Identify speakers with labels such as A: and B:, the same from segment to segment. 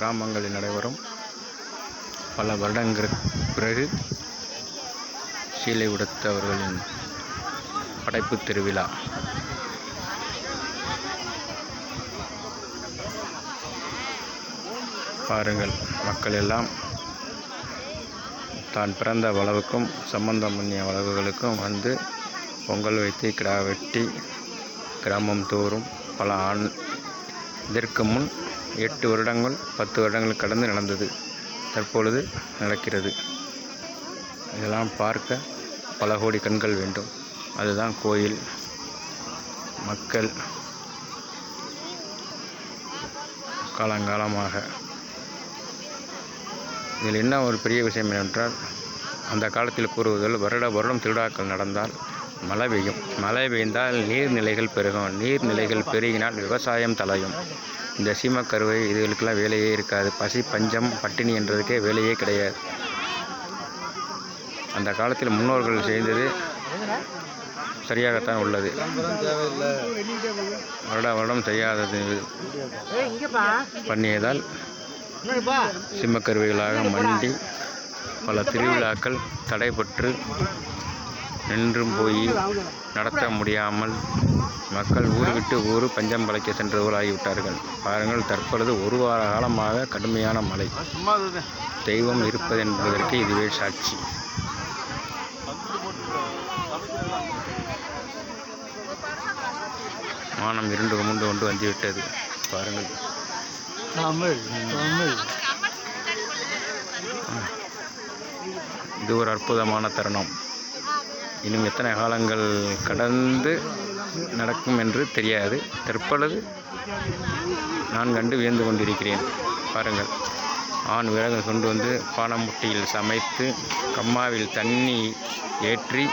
A: கிராமங்களில் நடைபெறும் பல வருடங்களுக்கு பிறகு சீலை உடுத்தவர்களின் படைப்பு திருவிழா. பாருங்கள், மக்கள் எல்லாம் தான் பிறந்த வளவுக்கும் சம்பந்தம் பண்ணிய வளவுகளுக்கும் வந்து பொங்கல் வைத்து கிடா வெட்டி கிராமம் தோறும் பல இதற்கு முன் 8 வருடங்கள் 10 வருடங்கள் கடந்து நடந்தது. தற்பொழுது நடக்கிறது. இதெல்லாம் பார்க்க பல கோடி கண்கள் வேண்டும். அதுதான் கோயில். மக்கள் காலங்காலமாக இதில் என்ன ஒரு பெரிய விஷயம் என்னவென்றால், அந்த காலத்தில் கூறுவதில் வருடம் திருவிழாக்கள் நடந்தால் மழை பெய்யும். மழை பெய்ந்தால் நீர்நிலைகள் பெருகும். நீர்நிலைகள் பெருகினால் விவசாயம் தலையும். இந்த சீமக்கருவை இதுகளுக்கெல்லாம் வேலையே இருக்காது. பசி பஞ்சம் பட்டினி என்றதுக்கே வேலையே கிடையாது. அந்த காலத்தில் முன்னோர்கள் செய்தது சரியாகத்தான் உள்ளது. வருடம் செய்யாதது பண்ணியதால் சிம்மக்கருவிகளாக மண்டி பல திருவிழாக்கள் தடைபட்டு நின்றும் போய் நடத்த முடியாமல் மக்கள் ஊர் விட்டு ஊர் பஞ்சம் பழைக்க சென்றவர்கள் ஆகிவிட்டார்கள். பாருங்கள், தற்பொழுது 1 வார காலமாக கடுமையான மழை. தெய்வம் இருப்பது என்பதற்கு இதுவே சாட்சி. வானம் இருண்டு கொண்டு வந்துவிட்டது. பாருங்கள், இது ஒரு அற்புதமான தருணம். இன்னும் எத்தனை காலங்கள் கடந்து நடக்கும் என்று தெரியாது. தற்பொழுது நான் கண்டு வியந்து கொண்டிருக்கிறேன். பாருங்கள், ஆண் விறகு கொண்டு வந்து பானமுட்டியில் சமைத்து கம்மாவில் தண்ணி ஏற்றி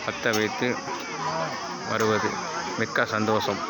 A: பற்ற வைத்து வருவது மிக்க சந்தோஷம்.